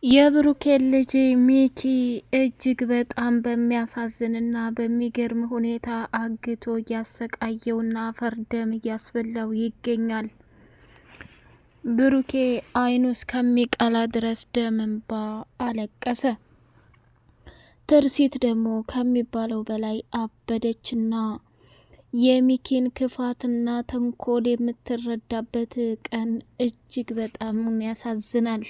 የብሩኬ ልጅ ሚኪ እጅግ በጣም በሚያሳዝንና በሚገርም ሁኔታ አግቶ እያሰቃየውና ፈርደም እያስበላው ይገኛል። ብሩኬ አይኑ እስከሚቀላ ድረስ ደም እንባ አለቀሰ። ትርሲት ደግሞ ከሚባለው በላይ አበደችና የሚኪን ክፋትና ተንኮል የምትረዳበት ቀን እጅግ በጣም ያሳዝናል።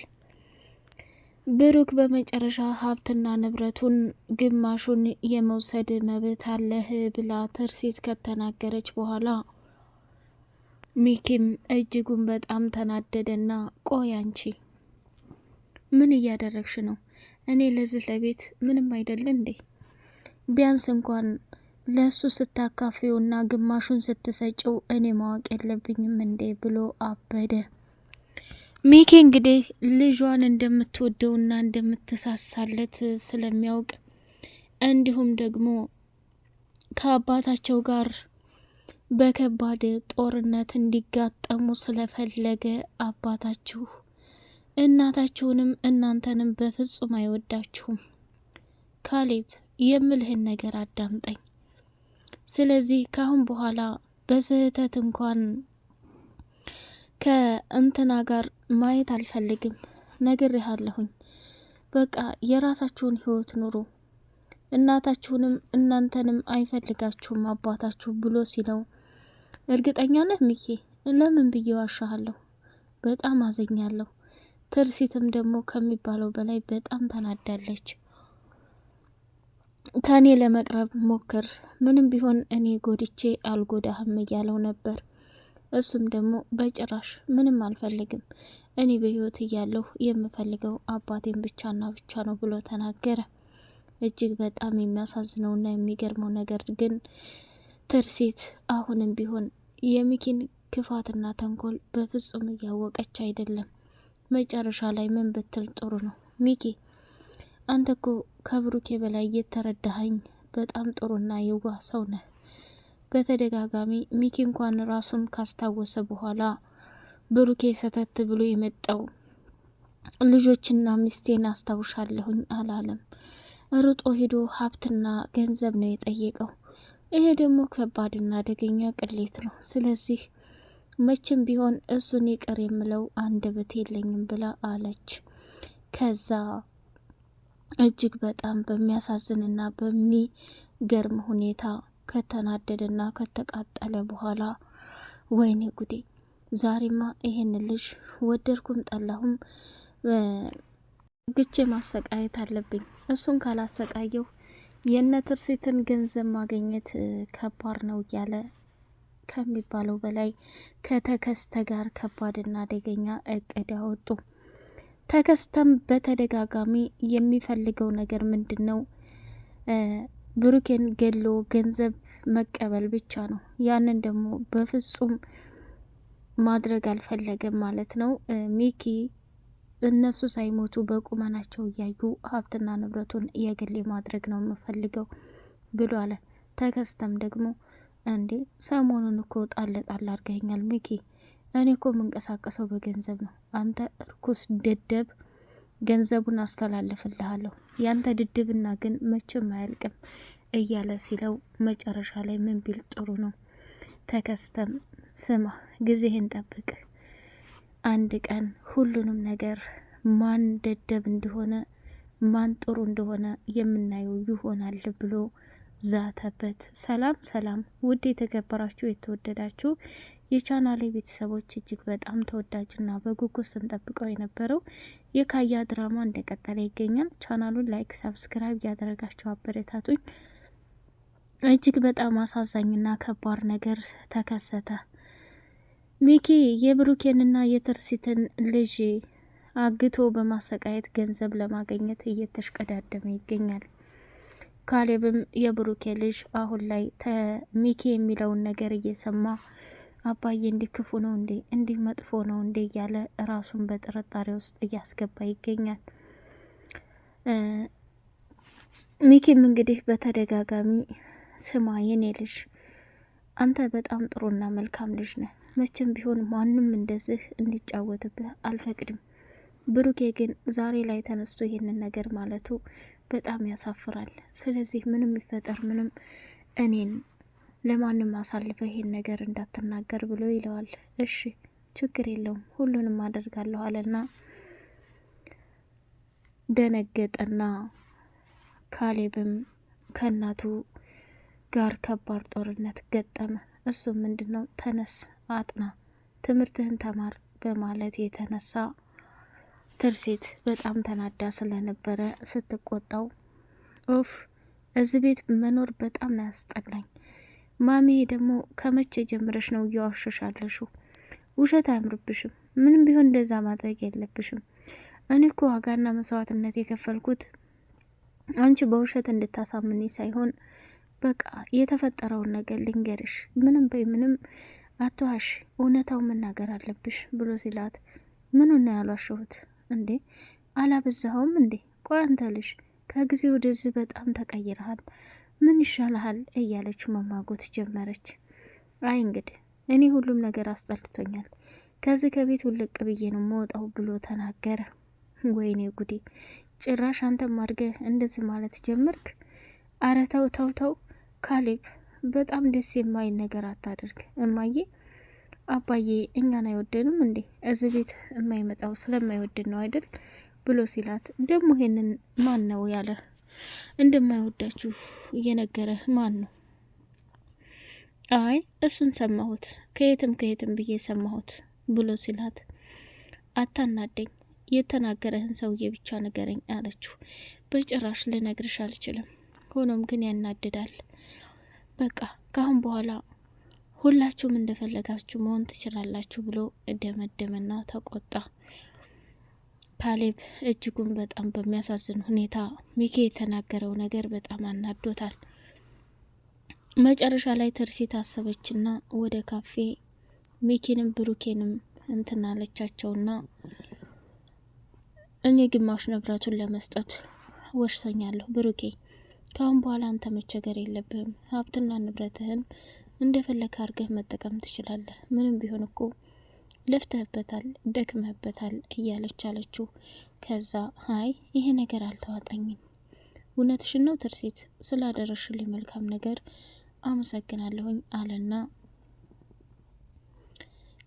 ብሩክ በመጨረሻ ሀብትና ንብረቱን ግማሹን የመውሰድ መብት አለህ ብላ ትርሲት ከተናገረች በኋላ ሚኪም እጅጉን በጣም ተናደደና ቆይ አንቺ ምን እያደረግሽ ነው? እኔ ለዚህ ለቤት ምንም አይደል እንዴ? ቢያንስ እንኳን ለሱ ስታካፊውና ግማሹን ስትሰጪው እኔ ማወቅ የለብኝም እንዴ ብሎ አበደ። ሚኪ እንግዲህ ልጇን እንደምትወደውና እንደምትሳሳለት ስለሚያውቅ እንዲሁም ደግሞ ከአባታቸው ጋር በከባድ ጦርነት እንዲጋጠሙ ስለፈለገ አባታችሁ እናታችሁንም እናንተንም በፍጹም አይወዳችሁም። ካሌብ የምልህን ነገር አዳምጠኝ። ስለዚህ ካሁን በኋላ በስህተት እንኳን ከእንትና ጋር ማየት አልፈልግም። ነግሬሃለሁኝ። በቃ የራሳችሁን ህይወት ኑሩ። እናታችሁንም እናንተንም አይፈልጋችሁም አባታችሁ ብሎ ሲለው እርግጠኛ ነህ ሚኪ? ለምን ብዬ ዋሻሃለሁ? በጣም አዘኛለሁ። ትርሲትም ደግሞ ከሚባለው በላይ በጣም ተናዳለች። ከኔ ለመቅረብ ሞክር፣ ምንም ቢሆን እኔ ጎድቼ አልጎዳህም እያለው ነበር። እሱም ደግሞ በጭራሽ ምንም አልፈልግም፣ እኔ በህይወት እያለሁ የምፈልገው አባቴን ብቻና ብቻ ነው ብሎ ተናገረ። እጅግ በጣም የሚያሳዝነውና የሚገርመው ነገር ግን ትርሲት አሁንም ቢሆን የሚኪን ክፋትና ተንኮል በፍጹም እያወቀች አይደለም። መጨረሻ ላይ ምን ብትል ጥሩ ነው? ሚኪ አንተ እኮ ከብሩኬ በላይ እየተረዳኸኝ በጣም ጥሩና የዋህ ሰው ነህ። በተደጋጋሚ ሚኪ እንኳን ራሱን ካስታወሰ በኋላ ብሩኬ ሰተት ብሎ የመጣው ልጆችና ሚስቴን አስታውሻለሁኝ አላለም። ሩጦ ሄዶ ሀብትና ገንዘብ ነው የጠየቀው። ይሄ ደግሞ ከባድና አደገኛ ቅሌት ነው። ስለዚህ መቼም ቢሆን እሱን ይቅር የምለው አንደበት የለኝም ብላ አለች። ከዛ እጅግ በጣም በሚያሳዝንና በሚገርም ሁኔታ ከተናደደና ከተቃጠለ በኋላ ወይኔ ጉዴ፣ ዛሬማ ይሄን ልጅ ወደድኩም ጠላሁም ግቼ ማሰቃየት አለብኝ። እሱን ካላሰቃየው የነ ትርሲትን ገንዘብ ማግኘት ከባድ ነው እያለ ከሚባለው በላይ ከተከስተ ጋር ከባድና አደገኛ እቅድ ያወጡ። ተከስተም በተደጋጋሚ የሚፈልገው ነገር ምንድን ነው? ብሩኬን ገሎ ገንዘብ መቀበል ብቻ ነው። ያንን ደግሞ በፍጹም ማድረግ አልፈለገም ማለት ነው። ሚኪ እነሱ ሳይሞቱ በቁመናቸው እያዩ ሀብትና ንብረቱን የግሌ ማድረግ ነው የምፈልገው ብሎ አለ። ተከስተም ደግሞ እንዴ ሰሞኑን እኮ ጣል ጣል አድርገኛል ሚኪ፣ እኔ እኮ የምንቀሳቀሰው በገንዘብ ነው። አንተ እርኩስ ደደብ፣ ገንዘቡን አስተላልፍልሃለሁ፣ ያንተ ድድብና ግን መቼም አያልቅም እያለ ሲለው መጨረሻ ላይ ምን ቢል ጥሩ ነው? ተከስተም ስማ፣ ጊዜህን ጠብቅ፣ አንድ ቀን ሁሉንም ነገር ማን ደደብ እንደሆነ ማን ጥሩ እንደሆነ የምናየው ይሆናል ብሎ ዛተበት። ሰላም ሰላም! ውድ የተከበራችሁ የተወደዳችሁ የቻናሌ ቤተሰቦች እጅግ በጣም ተወዳጅና በጉጉት ስንጠብቀው የነበረው የካያ ድራማ እንደቀጠለ ይገኛል። ቻናሉን ላይክ፣ ሰብስክራይብ ያደረጋችሁ አበረታቱኝ። እጅግ በጣም አሳዛኝና ከባድ ነገር ተከሰተ። ሚኪ የብሩኬንና የትርሲትን ልጅ አግቶ በማሰቃየት ገንዘብ ለማግኘት እየተሽቀዳደመ ይገኛል። ካሌብም የብሩኬ ልጅ አሁን ላይ ሚኪ የሚለውን ነገር እየሰማ አባዬ እንዲህ ክፉ ነው እንዴ፣ እንዲህ መጥፎ ነው እንዴ እያለ ራሱን በጥርጣሬ ውስጥ እያስገባ ይገኛል። ሚኪም እንግዲህ በተደጋጋሚ ስማ የኔ ልጅ፣ አንተ በጣም ጥሩና መልካም ልጅ ነህ። መቼም ቢሆን ማንም እንደዚህ እንዲጫወትብህ አልፈቅድም። ብሩኬ ግን ዛሬ ላይ ተነስቶ ይህንን ነገር ማለቱ በጣም ያሳፍራል። ስለዚህ ምንም ይፈጠር ምንም እኔን ለማንም አሳልፈ ይሄን ነገር እንዳትናገር ብሎ ይለዋል። እሺ ችግር የለውም ሁሉንም አደርጋለሁ አለና ደነገጠና ካሌብም ከእናቱ ጋር ከባድ ጦርነት ገጠመ። እሱም ምንድነው ተነስ፣ አጥና፣ ትምህርትህን ተማር በማለት የተነሳ ትርሲት በጣም ተናዳ ስለነበረ ስትቆጣው፣ ኦፍ እዚህ ቤት መኖር በጣም ነው ያስጠላኝ። ማሚ ደግሞ ከመቼ ጀምረሽ ነው እየዋሸሻለሽው? ውሸት አያምርብሽም። ምንም ቢሆን እንደዛ ማድረግ የለብሽም። እኔ እኮ ዋጋና መስዋዕትነት የከፈልኩት አንቺ በውሸት እንድታሳምኒ ሳይሆን በቃ የተፈጠረውን ነገር ልንገርሽ፣ ምንም በይ ምንም አትዋሽ፣ እውነታው መናገር አለብሽ ብሎ ሲላት፣ ምኑን ነው ያሏሸሁት እንዴ? አላበዛኸውም እንዴ? ቆይ አንተ ልጅ ከጊዜ ወደዚህ በጣም ተቀይረሃል፣ ምን ይሻልሃል? እያለች መማጎት ጀመረች። አይ እንግዲህ እኔ ሁሉም ነገር አስጠልቶኛል፣ ከዚህ ከቤት ውልቅ ብዬ ነው መወጣው ብሎ ተናገረ። ወይኔ ጉዴ! ጭራሽ አንተም አድገህ እንደዚህ ማለት ጀመርክ? አረ ተው ተው ተው ካሌብ፣ በጣም ደስ የማይል ነገር አታድርግ። እማዬ አባዬ እኛን አይወደንም እንዴ? እዚህ ቤት የማይመጣው ስለማይወድን ነው አይደል ብሎ ሲላት፣ ደግሞ ይሄንን ማን ነው ያለ እንደማይወዳችሁ እየነገረ ማን ነው? አይ እሱን ሰማሁት፣ ከየትም ብዬ ሰማሁት ብሎ ሲላት፣ አታናደኝ፣ የተናገረህን ሰውዬ ብቻ ንገረኝ አለችው። በጭራሽ ልነግርሽ አልችልም፣ ሆኖም ግን ያናድዳል። በቃ ካሁን በኋላ ሁላችሁም እንደፈለጋችሁ መሆን ትችላላችሁ ብሎ ደመደመና ተቆጣ። ካሌብ እጅጉን በጣም በሚያሳዝን ሁኔታ ሚኪ የተናገረው ነገር በጣም አናዶታል። መጨረሻ ላይ ትርሲት አሰበችና ወደ ካፌ ሚኪንም ብሩኬንም እንትናለቻቸውና እኔ ግማሽ ንብረቱን ለመስጠት ወስኛለሁ። ብሩኬ ካሁን በኋላ አንተ መቸገር የለብህም፣ ሀብትና ንብረትህን እንደፈለክ አድርገህ መጠቀም ትችላለህ። ምንም ቢሆን እኮ ለፍተህበታል፣ ደክመህበታል እያለች አለችው። ከዛ አይ ይሄ ነገር አልተዋጠኝም፣ እውነትሽን ነው ትርሲት፣ ስላደረሽልኝ መልካም ነገር አመሰግናለሁኝ አለና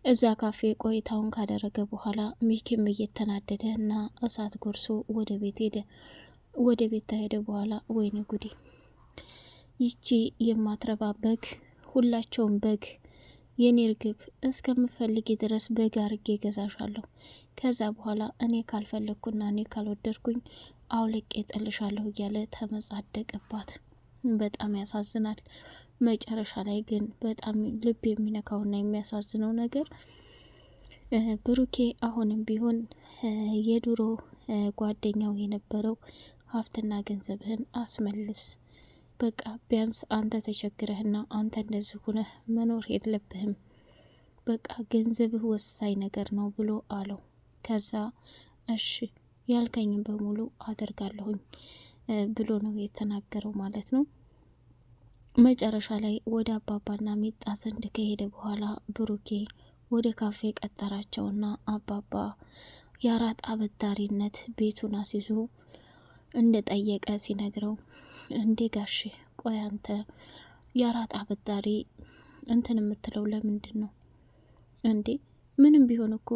እዛ ካፌ ቆይታውን ካደረገ በኋላ ሚኪም እየተናደደ እና እሳት ጎርሶ ወደ ቤት ሄደ። ወደ ቤት ከሄደ በኋላ ወይኔ ጉዴ፣ ይቺ የማትረባ በግ፣ ሁላቸውም በግ፣ የኔ ርግብ እስከምፈልጊ ድረስ በግ አርጌ ገዛሻለሁ። ከዛ በኋላ እኔ ካልፈለግኩና እኔ ካልወደድኩኝ አውልቄ ጥልሻለሁ እያለ ተመጻደቅባት። በጣም ያሳዝናል። መጨረሻ ላይ ግን በጣም ልብ የሚነካውና የሚያሳዝነው ነገር ብሩኬ አሁንም ቢሆን የድሮ ጓደኛው የነበረው ሀብትና ገንዘብህን አስመልስ፣ በቃ ቢያንስ አንተ ተቸግረህና አንተ እንደዚህ ሁነህ መኖር የለብህም፣ በቃ ገንዘብህ ወሳኝ ነገር ነው ብሎ አለው። ከዛ እሺ ያልከኝም በሙሉ አደርጋለሁኝ ብሎ ነው የተናገረው ማለት ነው። መጨረሻ ላይ ወደ አባባና ሚጣ ዘንድ ከሄደ በኋላ ብሩኬ ወደ ካፌ ቀጠራቸውና አባባ የአራጣ አበዳሪነት ቤቱን አስይዞ እንደ ጠየቀ ሲነግረው፣ እንዴ ጋሽ ቆይ አንተ የአራጣ አበዳሪ እንትን የምትለው ለምንድን ነው እንዴ? ምንም ቢሆን እኮ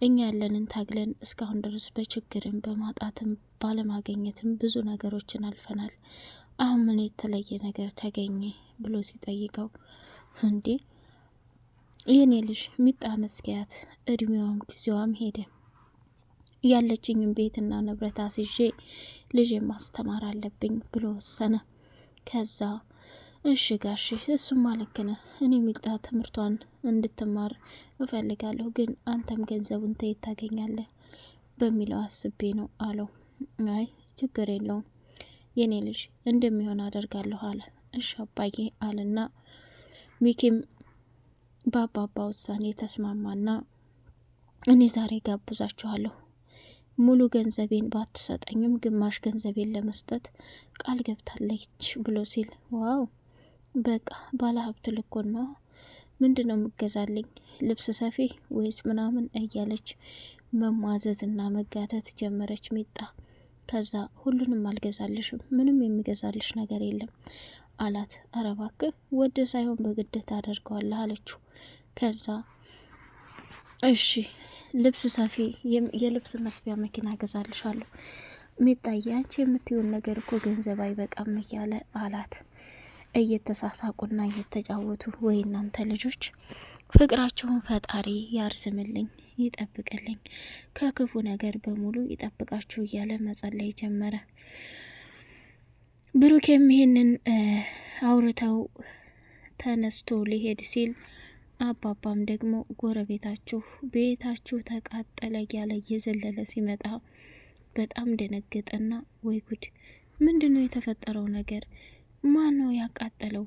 እኛ ያለንን ታግለን እስካሁን ድረስ በችግርም በማጣትም ባለማገኘትም ብዙ ነገሮችን አልፈናል። አሁን ምን የተለየ ነገር ተገኘ ብሎ ሲጠይቀው፣ እንዴ የኔ ልጅ ሚጣን እስኪያት እድሜዋም ጊዜዋም ሄደ፣ ያለችኝም ቤትና ንብረት አስይዤ ልጅ ማስተማር አለብኝ ብሎ ወሰነ። ከዛ እሺ ጋሽ እሱማ ልክ ነህ፣ እኔ ሚጣ ትምህርቷን እንድትማር እፈልጋለሁ፣ ግን አንተም ገንዘቡን ተየት ታገኛለህ በሚለው አስቤ ነው አለው። አይ ችግር የለውም የኔ ልጅ እንደሚሆን አደርጋለሁ አለ። እሺ አባዬ አለና ሚኪም በአባባ ውሳኔ ተስማማና እኔ ዛሬ ጋብዛችኋለሁ፣ ሙሉ ገንዘቤን ባትሰጠኝም ግማሽ ገንዘቤን ለመስጠት ቃል ገብታለች ብሎ ሲል፣ ዋው በቃ ባለ ሀብት ልኮና ምንድነው የምገዛልኝ ልብስ ሰፊ ወይስ ምናምን እያለች መሟዘዝና መጋተት ጀመረች ሚጣ። ከዛ ሁሉንም አልገዛልሽም፣ ምንም የሚገዛልሽ ነገር የለም አላት። ኧረ እባክህ ወደ ሳይሆን በግድ ታደርገዋለህ አለችው። ከዛ እሺ ልብስ ሰፊ የልብስ መስፊያ መኪና ገዛልሻለሁ። ሚጣዬ አንቺ የምትይውን ነገር እኮ ገንዘብ አይበቃም እያለ አላት። እየተሳሳቁና እየተጫወቱ ወይ እናንተ ልጆች ፍቅራችሁን ፈጣሪ ያርዝምልኝ፣ ይጠብቅልኝ፣ ከክፉ ነገር በሙሉ ይጠብቃችሁ እያለ መጸለይ ጀመረ። ብሩኬም ይሄንን አውርተው ተነስቶ ሊሄድ ሲል አባባም ደግሞ ጎረቤታችሁ ቤታችሁ ተቃጠለ እያለ እየዘለለ ሲመጣ በጣም ደነገጠና ወይ ጉድ፣ ምንድነው የተፈጠረው ነገር? ማን ነው ያቃጠለው?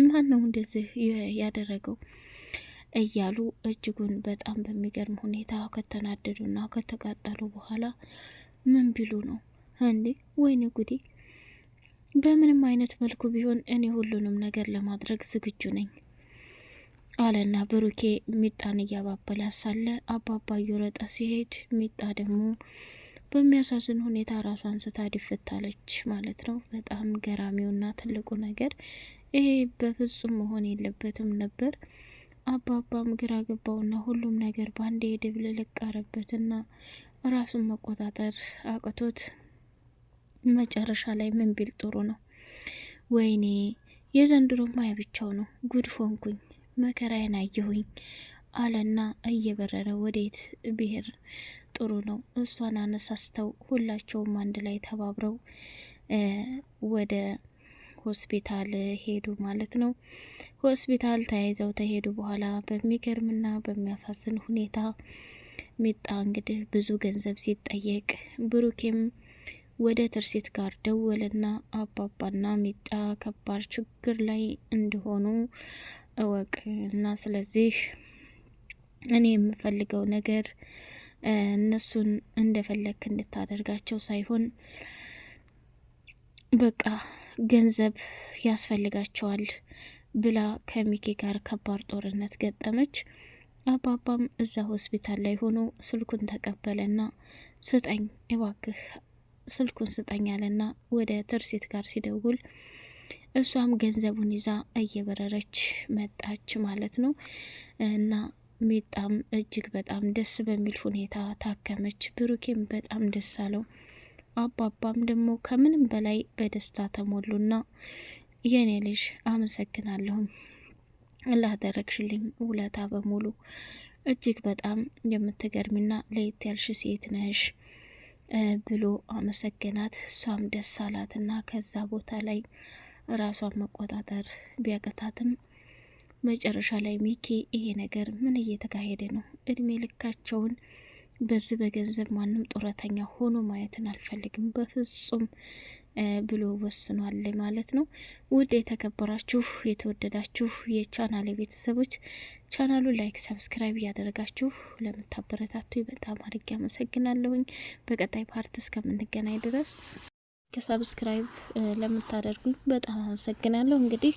ማን ነው እንደዚህ ያደረገው? እያሉ እጅጉን በጣም በሚገርም ሁኔታ ከተናደዱና ከተቃጠሉ በኋላ ምን ቢሉ ነው እንዴ? ወይኔ ጉዴ! በምንም አይነት መልኩ ቢሆን እኔ ሁሉንም ነገር ለማድረግ ዝግጁ ነኝ አለና ብሩኬ ሚጣን እያባበላ ሳለ አባባ እየሮጠ ሲሄድ ሚጣ ደግሞ በሚያሳዝን ሁኔታ ራሷን ስታ ድፍታለች ማለት ነው። በጣም ገራሚውና ትልቁ ነገር ይሄ በፍጹም መሆን የለበትም ነበር። አባባም ግራ ገባውና ሁሉም ነገር ባንዴ ድብልቅልቅ አረበትና ራሱን መቆጣጠር አቅቶት መጨረሻ ላይ ምን ቢል ጥሩ ነው? ወይኔ የዘንድሮ ማያ ብቻው ነው፣ ጉድ ሆንኩኝ፣ መከራዬን አየሁኝ አለና እየበረረ ወዴት ብሄር ጥሩ ነው? እሷን አነሳስተው ሁላቸውም አንድ ላይ ተባብረው ወደ ሆስፒታል ሄዱ ማለት ነው። ሆስፒታል ተያይዘው ተሄዱ በኋላ በሚገርምና በሚያሳዝን ሁኔታ ሚጣ እንግዲህ ብዙ ገንዘብ ሲጠየቅ ብሩኬም ወደ ትርሲት ጋር ደወልና አባባና ሚጣ ከባድ ችግር ላይ እንደሆኑ እወቅ እና ስለዚህ እኔ የምፈልገው ነገር እነሱን እንደፈለክ እንድታደርጋቸው ሳይሆን በቃ ገንዘብ ያስፈልጋቸዋል ብላ ከሚኪ ጋር ከባድ ጦርነት ገጠመች። አባባም እዛ ሆስፒታል ላይ ሆኖ ስልኩን ተቀበለና ስጠኝ እባክህ ስልኩን ስጠኝ አለና ወደ ትርሲት ጋር ሲደውል እሷም ገንዘቡን ይዛ እየበረረች መጣች ማለት ነው። እና ሚጣም እጅግ በጣም ደስ በሚል ሁኔታ ታከመች። ብሩኬም በጣም ደስ አለው። አባባም ደግሞ ከምንም በላይ በደስታ ተሞሉና የኔ ልጅ አመሰግናለሁኝ ላደረግሽልኝ ውለታ በሙሉ እጅግ በጣም የምትገርሚና ለየት ያልሽ ሴት ነሽ ብሎ አመሰገናት። እሷም ደስ አላትና ከዛ ቦታ ላይ ራሷን መቆጣጠር ቢያቀታትም መጨረሻ ላይ ሚኪ ይሄ ነገር ምን እየተካሄደ ነው? እድሜ ልካቸውን በዚህ በገንዘብ ማንም ጡረተኛ ሆኖ ማየትን አልፈልግም በፍጹም ብሎ ወስኗል ማለት ነው። ውድ የተከበራችሁ የተወደዳችሁ የቻናል ቤተሰቦች ቻናሉ ላይክ፣ ሰብስክራይብ እያደረጋችሁ ለምታበረታቱ በጣም አድርጌ አመሰግናለሁኝ። በቀጣይ ፓርት እስከምንገናኝ ድረስ ከሰብስክራይብ ለምታደርጉኝ በጣም አመሰግናለሁ። እንግዲህ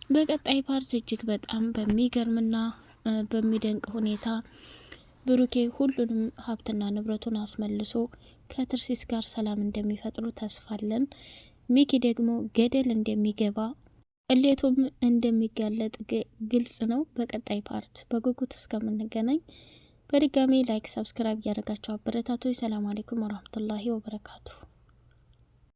በቀጣይ ፓርት እጅግ በጣም በሚገርምና በሚደንቅ ሁኔታ ብሩኬ ሁሉንም ሀብትና ንብረቱን አስመልሶ ከትርሲት ጋር ሰላም እንደሚፈጥሩ ተስፋለን። ሚኪ ደግሞ ገደል እንደሚገባ ቅሌቱም እንደሚጋለጥ ግልጽ ነው። በቀጣይ ፓርት በጉጉት እስከምንገናኝ በድጋሚ ላይክ፣ ሰብስክራይብ እያደረጋችሁ አበረታቱ። ሰላም አለይኩም ወራህመቱላሂ ወበረካቱ።